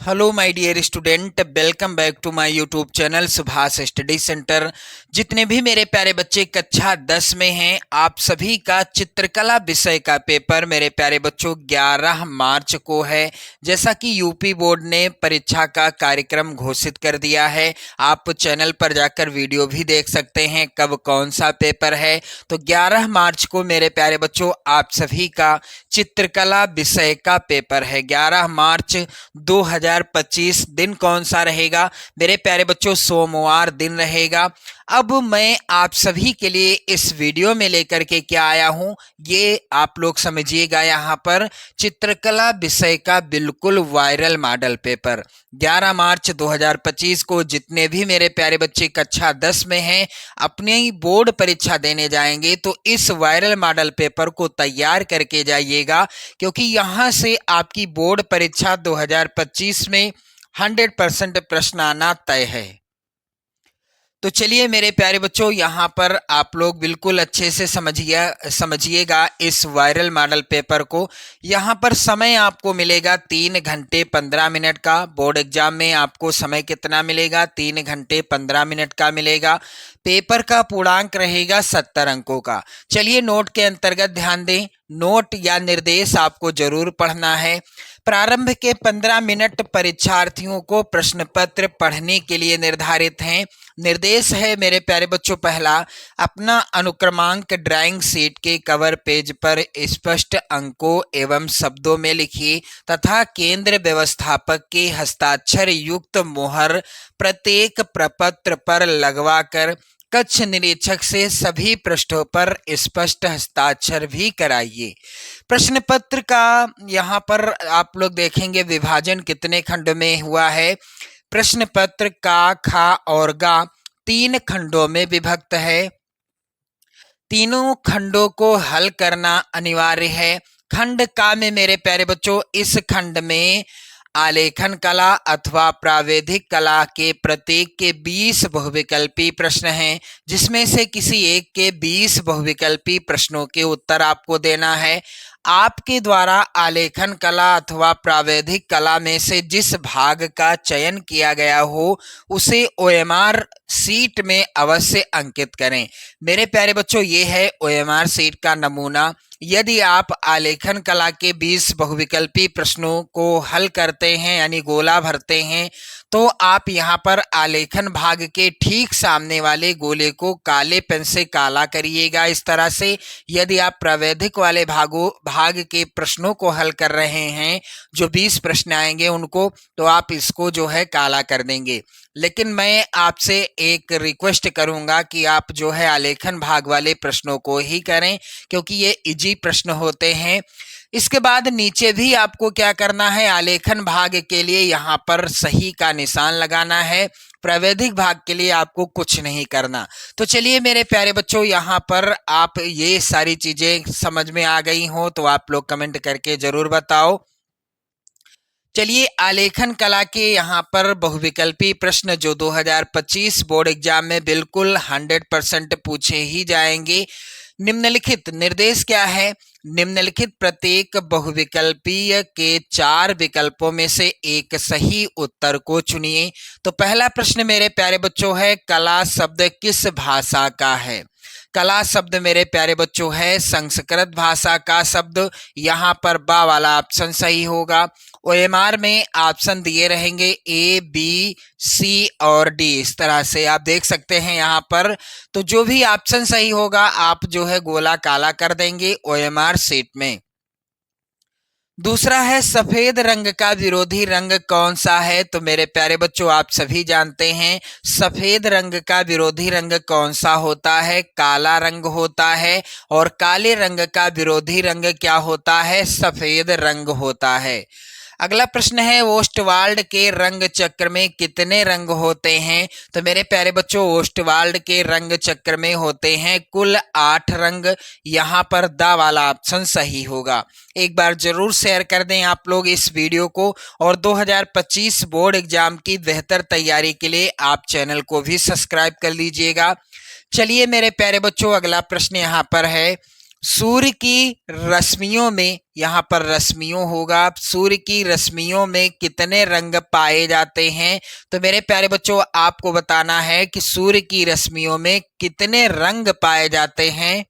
Hello my dear student, welcome back to my YouTube channel Subhash study centre. जितने भी मेरे प्यारे बच्चे कक्षा 10 में हैं, आप सभी का चित्रकला विषय का पेपर मेरे प्यारे बच्चों 11 मार्च को है। जैसा कि यूपी बोर्ड ने परीक्षा का कार्यक्रम घोषित कर दिया है, आप चैनल पर जाकर वीडियो भी देख सकते हैं कब कौन सा पेपर है। तो 11 मार्च को मेरे प्यारे बच्चों आप सभी का चित्रकला विषय का पेपर है। 11 मार्च 2025 दिन कौन सा रहेगा मेरे प्यारे बच्चों? सोमवार दिन रहेगा। अब मैं आप सभी के लिए इस वीडियो में लेकर के क्या आया हूं, ये आप लोग समझिएगा। यहाँ पर चित्रकला विषय का बिल्कुल वायरल मॉडल पेपर 11 मार्च 2025 को जितने भी मेरे प्यारे बच्चे कक्षा 10 में हैं, अपनी बोर्ड परीक्षा देने जाएंगे तो इस वायरल मॉडल पेपर को तैयार करके जाइएगा, क्योंकि यहाँ से आपकी बोर्ड परीक्षा 2025 में 100% प्रश्न आना तय है। तो चलिए मेरे प्यारे बच्चों, यहाँ पर आप लोग बिल्कुल अच्छे से समझिएगा इस वायरल मॉडल पेपर को। यहाँ पर समय आपको मिलेगा 3 घंटे 15 मिनट का। बोर्ड एग्जाम में आपको समय कितना मिलेगा? 3 घंटे 15 मिनट का मिलेगा। पेपर का पूर्णांक रहेगा 70 अंकों का। चलिए नोट के अंतर्गत ध्यान दें, नोट या निर्देश आपको जरूर पढ़ना है। प्रारंभ के 15 मिनट परीक्षार्थियों को प्रश्न पत्र पढ़ने के लिए निर्धारित हैं। निर्देश है मेरे प्यारे बच्चों, पहला, अपना अनुक्रमांक ड्राइंग शीट के कवर पेज पर स्पष्ट अंकों एवं शब्दों में लिखिए तथा केंद्र व्यवस्थापक के हस्ताक्षर युक्त मोहर प्रत्येक प्रपत्र पर लगवाकर कक्ष निरीक्षक से सभी पृष्ठों पर स्पष्ट हस्ताक्षर भी कराइए। प्रश्न पत्र का यहाँ पर आप लोग देखेंगे विभाजन कितने खंड में हुआ है। प्रश्न पत्र का, खा और गा 3 खंडों में विभक्त है। तीनों खंडों को हल करना अनिवार्य है। खंड का में मेरे प्यारे बच्चों, इस खंड में आलेखन कला अथवा प्रावैधिक कला के प्रत्येक के 20 बहुविकल्पी प्रश्न हैं, जिसमें से किसी एक के 20 बहुविकल्पी प्रश्नों के उत्तर आपको देना है। आपके द्वारा आलेखन कला अथवा प्रावैधिक कला में से जिस भाग का चयन किया गया हो उसे ओएमआर सीट में अवश्य अंकित करें। मेरे प्यारे बच्चों, ये है ओएमआर सीट का नमूना। यदि आप आलेखन कला के 20 बहुविकल्पी प्रश्नों को हल करते हैं यानी गोला भरते हैं, तो आप यहाँ पर आलेखन भाग के ठीक सामने वाले गोले को काले पेन से काला करिएगा इस तरह से। यदि आप प्रावैधिक वाले भाग के प्रश्नों को हल कर रहे हैं, जो 20 प्रश्न आएंगे उनको, तो आप इसको जो है काला कर देंगे। लेकिन मैं आपसे एक रिक्वेस्ट करूंगा कि आप जो है आलेखन भाग वाले प्रश्नों को ही करें, क्योंकि ये इजी प्रश्न होते हैं। इसके बाद नीचे भी आपको क्या करना है, आलेखन भाग के लिए यहाँ पर सही का निशान लगाना है। प्रावैधिक भाग के लिए आपको कुछ नहीं करना। तो चलिए मेरे प्यारे बच्चों, यहाँ पर आप ये सारी चीजें समझ में आ गई हो तो आप लोग कमेंट करके जरूर बताओ। चलिए आलेखन कला के यहाँ पर बहुविकल्पी प्रश्न जो 2025 बोर्ड एग्जाम में बिल्कुल 100% पूछे ही जाएंगे। निम्नलिखित निर्देश क्या है? निम्नलिखित प्रत्येक बहुविकल्पीय के 4 विकल्पों में से एक सही उत्तर को चुनिए। तो पहला प्रश्न मेरे प्यारे बच्चों है, कला शब्द किस भाषा का है? कला शब्द मेरे प्यारे बच्चों है संस्कृत भाषा का शब्द। यहाँ पर बा वाला ऑप्शन सही होगा। ओएमआर में ऑप्शन दिए रहेंगे ए, बी, सी और डी, इस तरह से आप देख सकते हैं यहाँ पर। तो जो भी ऑप्शन सही होगा आप जो है गोला काला कर देंगे ओएमआर शीट में। दूसरा है सफेद रंग का विरोधी रंग कौन सा है? तो मेरे प्यारे बच्चों आप सभी जानते हैं सफेद रंग का विरोधी रंग कौन सा होता है? काला रंग होता है। और काले रंग का विरोधी रंग क्या होता है? सफेद रंग होता है। अगला प्रश्न है, ओस्टवाल्ड के रंग चक्र में कितने रंग होते हैं? तो मेरे प्यारे बच्चों ओस्टवाल्ड के रंग चक्र में होते हैं कुल 8 रंग। यहाँ पर दा वाला ऑप्शन सही होगा। एक बार जरूर शेयर कर दें आप लोग इस वीडियो को, और 2025 बोर्ड एग्जाम की बेहतर तैयारी के लिए आप चैनल को भी सब्सक्राइब कर लीजिएगा। चलिए मेरे प्यारे बच्चों अगला प्रश्न यहाँ पर है, सूर्य की रश्मियों में, यहाँ पर रश्मियों होगा, सूर्य की रश्मियों में कितने रंग पाए जाते हैं? तो मेरे प्यारे बच्चों आपको बताना है कि सूर्य की रश्मियों में कितने रंग पाए जाते हैं।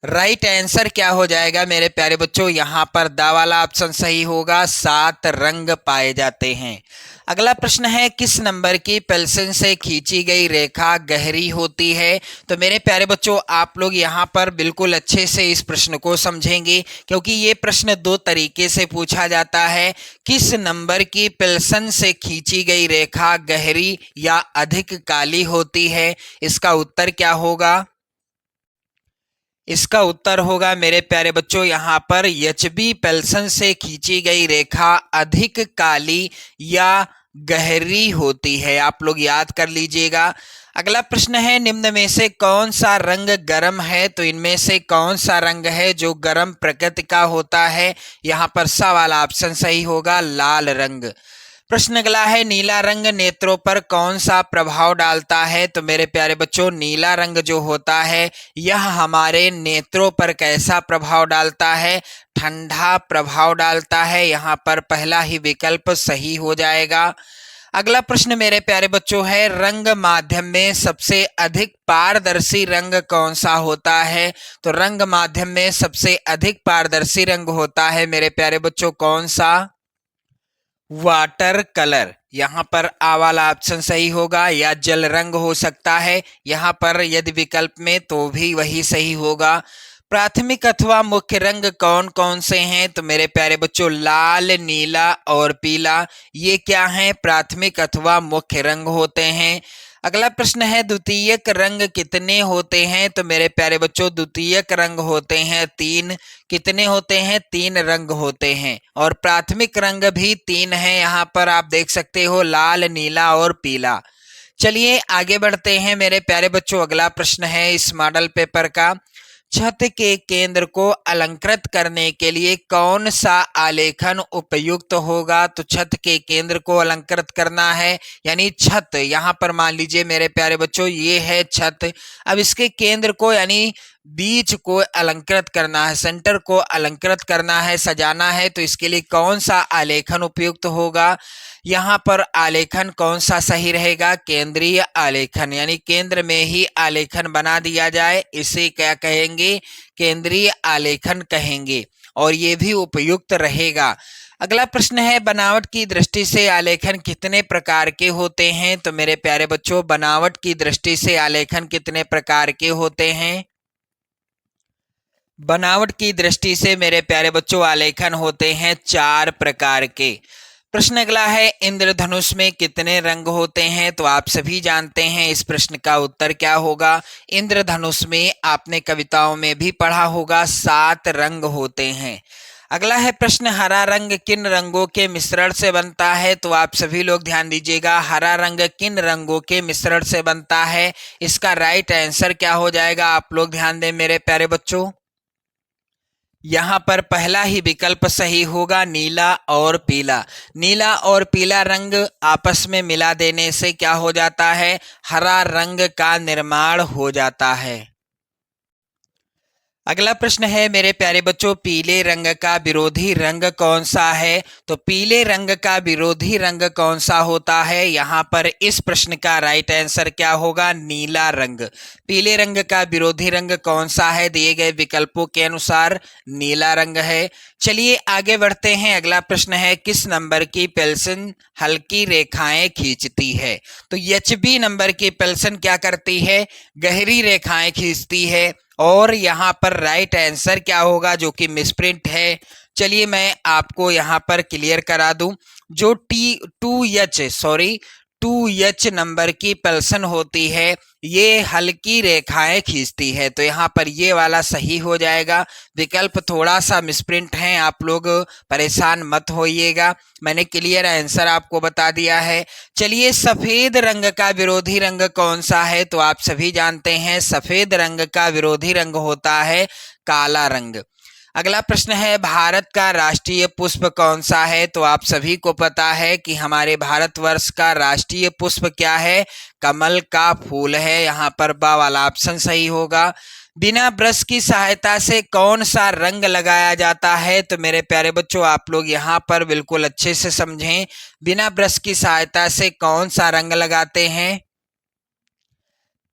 राइट आंसर क्या हो जाएगा मेरे प्यारे बच्चों? यहाँ पर दा वाला ऑप्शन सही होगा, 7 रंग पाए जाते हैं। अगला प्रश्न है, किस नंबर की पेंसिल से खींची गई रेखा गहरी होती है? तो मेरे प्यारे बच्चों आप लोग यहाँ पर बिल्कुल अच्छे से इस प्रश्न को समझेंगे, क्योंकि ये प्रश्न दो तरीके से पूछा जाता है। किस नंबर की पेंसिल से खींची गई रेखा गहरी या अधिक काली होती है? इसका उत्तर क्या होगा? इसका उत्तर होगा मेरे प्यारे बच्चों यहाँ पर एचबी पेंसिल से खींची गई रेखा अधिक काली या गहरी होती है। आप लोग याद कर लीजिएगा। अगला प्रश्न है, निम्न में से कौन सा रंग गर्म है? तो इनमें से कौन सा रंग है जो गर्म प्रकृति का होता है? यहाँ पर सा वाला ऑप्शन सही होगा, लाल रंग। प्रश्न अगला है, नीला रंग नेत्रों पर कौन सा प्रभाव डालता है? तो मेरे प्यारे बच्चों नीला रंग जो होता है यह हमारे नेत्रों पर कैसा प्रभाव डालता है? ठंडा प्रभाव डालता है। यहाँ पर पहला ही विकल्प सही हो जाएगा। अगला प्रश्न मेरे प्यारे बच्चों है, रंग माध्यम में सबसे अधिक पारदर्शी रंग कौन सा होता है? तो रंग माध्यम में सबसे अधिक पारदर्शी रंग होता है मेरे प्यारे बच्चों कौन सा? Water colour. यहाँ पर आ वाला ऑप्शन सही होगा, या जल रंग हो सकता है यहाँ पर यदि विकल्प में, तो भी वही सही होगा। प्राथमिक अथवा मुख्य रंग कौन कौन से हैं? तो मेरे प्यारे बच्चों लाल, नीला और पीला, ये क्या हैं? प्राथमिक अथवा मुख्य रंग होते हैं। अगला प्रश्न है, द्वितीयक रंग कितने होते हैं? तो मेरे प्यारे बच्चों द्वितीयक रंग होते हैं 3। कितने होते हैं? 3 रंग होते हैं। और प्राथमिक रंग भी 3 हैं, यहाँ पर आप देख सकते हो, लाल, नीला और पीला। चलिए आगे बढ़ते हैं मेरे प्यारे बच्चों। अगला प्रश्न है इस मॉडल पेपर का, छत के केंद्र को अलंकृत करने के लिए कौन सा आलेखन उपयुक्त होगा? तो छत के केंद्र को अलंकृत करना है, यानी छत, यहाँ पर मान लीजिए मेरे प्यारे बच्चों ये है छत। अब इसके केंद्र को यानी बीच को अलंकृत करना है, सेंटर को अलंकृत करना है, सजाना है, तो इसके लिए कौन सा आलेखन उपयुक्त होगा? यहाँ पर आलेखन कौन सा सही रहेगा? केंद्रीय आलेखन, यानी केंद्र में ही आलेखन बना दिया जाए, इसे क्या कहेंगे? केंद्रीय आलेखन कहेंगे, और ये भी उपयुक्त रहेगा। अगला प्रश्न है, बनावट की दृष्टि से आलेखन कितने प्रकार के होते हैं? तो मेरे प्यारे बच्चों बनावट की दृष्टि से आलेखन कितने प्रकार के होते हैं? बनावट की दृष्टि से मेरे प्यारे बच्चों आलेखन होते हैं 4 प्रकार के। प्रश्न अगला है, इंद्रधनुष में कितने रंग होते हैं? तो आप सभी जानते हैं इस प्रश्न का उत्तर क्या होगा। इंद्रधनुष में आपने कविताओं में भी पढ़ा होगा 7 रंग होते हैं। अगला है प्रश्न, हरा रंग किन रंगों के मिश्रण से बनता है? तो आप सभी लोग ध्यान दीजिएगा, हरा रंग किन रंगों के मिश्रण से बनता है? इसका राइट आंसर क्या हो जाएगा? आप लोग ध्यान दें मेरे प्यारे बच्चों, यहाँ पर पहला ही विकल्प सही होगा, नीला और पीला। नीला और पीला रंग आपस में मिला देने से क्या हो जाता है? हरा रंग का निर्माण हो जाता है। अगला प्रश्न है मेरे प्यारे बच्चों, पीले रंग का विरोधी रंग कौन सा है? तो पीले रंग का विरोधी रंग कौन सा होता है? यहाँ पर इस प्रश्न का राइट आंसर क्या होगा? नीला रंग। पीले रंग का विरोधी रंग कौन सा है? दिए गए विकल्पों के अनुसार नीला रंग है। चलिए आगे बढ़ते हैं। अगला प्रश्न है, किस नंबर की पेंसिल हल्की रेखाएं खींचती है? तो एचबी नंबर की पेंसिल क्या करती है? गहरी रेखाएं खींचती है। और यहाँ पर राइट आंसर क्या होगा, जो कि मिसप्रिंट है? चलिए मैं आपको यहाँ पर क्लियर करा दूं, जो 2H नंबर की पेंसिल होती है ये हल्की रेखाएं खींचती है, तो यहाँ पर ये वाला सही हो जाएगा। विकल्प थोड़ा सा मिसप्रिंट है, आप लोग परेशान मत होइएगा, मैंने क्लियर आंसर आपको बता दिया है। चलिए, सफेद रंग का विरोधी रंग कौन सा है? तो आप सभी जानते हैं सफेद रंग का विरोधी रंग होता है काला रंग। अगला प्रश्न है, भारत का राष्ट्रीय पुष्प कौन सा है? तो आप सभी को पता है कि हमारे भारतवर्ष का राष्ट्रीय पुष्प क्या है? कमल का फूल है। यहाँ पर बा वाला ऑप्शन सही होगा। बिना ब्रश की सहायता से कौन सा रंग लगाया जाता है? तो मेरे प्यारे बच्चों आप लोग यहाँ पर बिल्कुल अच्छे से समझें। बिना ब्रश की सहायता से कौन सा रंग लगाते हैं?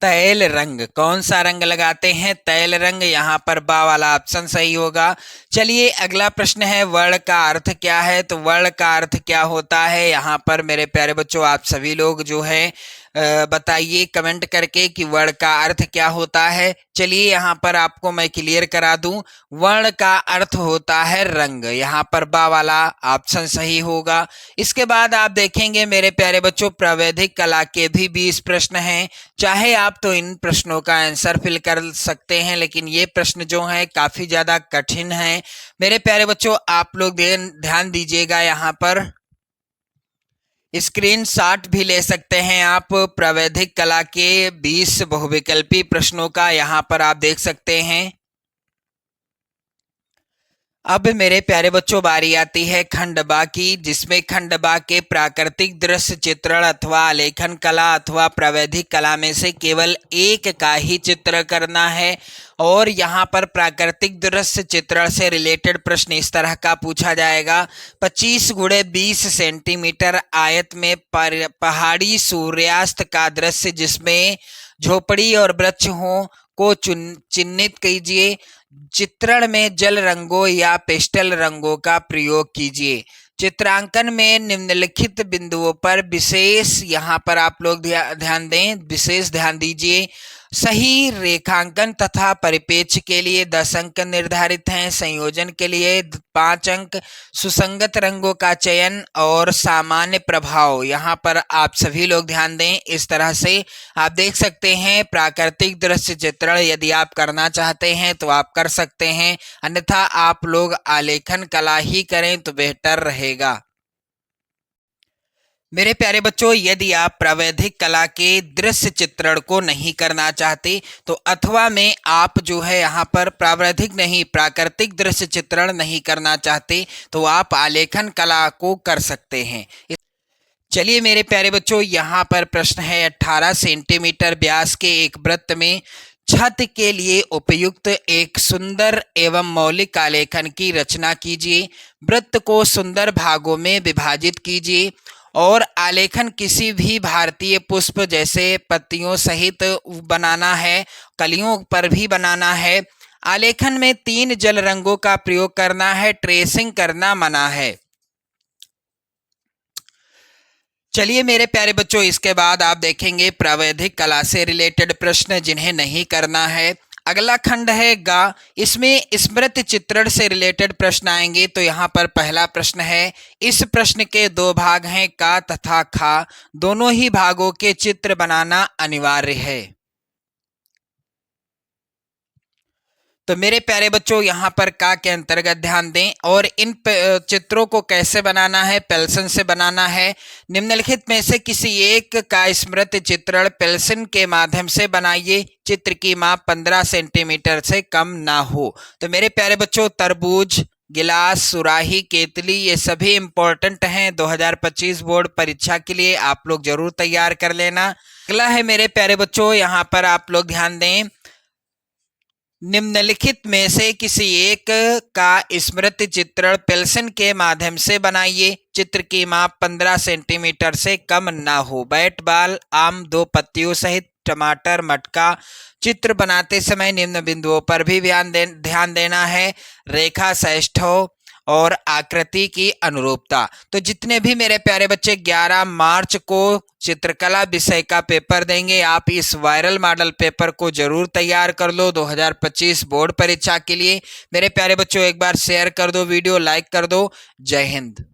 तैल रंग। कौन सा रंग लगाते हैं? तैल रंग। यहाँ पर बा वाला ऑप्शन सही होगा। चलिए अगला प्रश्न है, वर्ण का अर्थ क्या है? तो वर्ण का अर्थ क्या होता है? यहाँ पर मेरे प्यारे बच्चों आप सभी लोग जो है बताइए कमेंट करके कि वर्ण का अर्थ क्या होता है। चलिए यहाँ पर आपको मैं क्लियर करा दूं। वर्ण का अर्थ होता है रंग। यहाँ पर बा वाला ऑप्शन सही होगा। इसके बाद आप देखेंगे मेरे प्यारे बच्चों प्रावैधिक कला के भी 20 प्रश्न हैं। चाहे आप तो इन प्रश्नों का आंसर फिल कर सकते हैं, लेकिन ये प्रश्न जो है काफी ज्यादा कठिन है। मेरे प्यारे बच्चों आप लोग ध्यान दीजिएगा। यहाँ पर स्क्रीनशॉट भी ले सकते हैं आप प्रावैधिक कला के 20 बहुविकल्पी प्रश्नों का। यहाँ पर आप देख सकते हैं। अब मेरे प्यारे बच्चों बारी आती है खंड बा की, जिसमें खंड बा के प्राकृतिक दृश्य चित्रण अथवा आलेखन कला अथवा प्रावैधिक कला में से केवल एक का ही चित्र करना है। और यहाँ पर प्राकृतिक दृश्य चित्रण से रिलेटेड प्रश्न इस तरह का पूछा जाएगा। 25 × 20 सेंटीमीटर आयत में पहाड़ी सूर्यास्त का दृश्य जिसमें झोपड़ी और वृक्ष हो को चिन्हित कीजिए। चित्रण में जल रंगों या पेस्टल रंगों का प्रयोग कीजिए। चित्रांकन में निम्नलिखित बिंदुओं पर विशेष, यहाँ पर आप लोग ध्यान दें, विशेष ध्यान दीजिए। सही रेखांकन तथा परिपेक्ष के लिए 10 अंक निर्धारित हैं। संयोजन के लिए 5 अंक। सुसंगत रंगों का चयन और सामान्य प्रभाव, यहाँ पर आप सभी लोग ध्यान दें। इस तरह से आप देख सकते हैं प्राकृतिक दृश्य चित्रण यदि आप करना चाहते हैं तो आप कर सकते हैं, अन्यथा आप लोग आलेखन कला ही करें तो बेहतर रहेगा। मेरे प्यारे बच्चों यदि आप प्रावैधिक कला के दृश्य चित्रण को नहीं करना चाहते तो अथवा में आप जो है यहाँ पर प्रावैधिक नहीं प्राकृतिक दृश्य चित्रण नहीं करना चाहते तो आप आलेखन कला को कर सकते हैं। चलिए मेरे प्यारे बच्चों यहाँ पर प्रश्न है, 18 सेंटीमीटर व्यास के एक वृत्त में छत के लिए उपयुक्त एक सुंदर एवं मौलिक आलेखन की रचना कीजिए। वृत्त को सुंदर भागों में विभाजित कीजिए और आलेखन किसी भी भारतीय पुष्प जैसे पत्तियों सहित बनाना है, कलियों पर भी बनाना है। आलेखन में 3 जल रंगों का प्रयोग करना है, ट्रेसिंग करना मना है। चलिए मेरे प्यारे बच्चों इसके बाद आप देखेंगे प्रावैधिक कला से रिलेटेड प्रश्न जिन्हें नहीं करना है। अगला खंड है गा, इसमें स्मृति चित्रण से रिलेटेड प्रश्न आएंगे। तो यहाँ पर पहला प्रश्न है, इस प्रश्न के 2 भाग हैं, का तथा खा। दोनों ही भागों के चित्र बनाना अनिवार्य है। तो मेरे प्यारे बच्चों यहाँ पर का के अंतर्गत ध्यान दें और इन चित्रों को कैसे बनाना है, पेंसिल से बनाना है। निम्नलिखित में से किसी एक का स्मृति चित्रण पेंसिल के माध्यम से बनाइए। चित्र की माप 15 सेंटीमीटर से कम ना हो। तो मेरे प्यारे बच्चों तरबूज, गिलास, सुराही, केतली ये सभी इंपॉर्टेंट हैं 2025 बोर्ड परीक्षा के लिए, आप लोग जरूर तैयार कर लेना। अगला है मेरे प्यारे बच्चों यहाँ पर आप लोग ध्यान दें, निम्नलिखित में से किसी एक का स्मृति चित्रण पेंसिल के माध्यम से बनाइए। चित्र की माप 15 सेंटीमीटर से कम ना हो। बैट बॉल, आम 2 पत्तियों सहित टमाटर, मटका। चित्र बनाते समय निम्न बिंदुओं पर भी ध्यान देना है। रेखा सैष्ठव और आकृति की अनुरूपता। तो जितने भी मेरे प्यारे बच्चे 11 मार्च को चित्रकला विषय का पेपर देंगे, आप इस वायरल मॉडल पेपर को जरूर तैयार कर लो 2025 बोर्ड परीक्षा के लिए। मेरे प्यारे बच्चों एक बार शेयर कर दो, वीडियो लाइक कर दो। जय हिंद।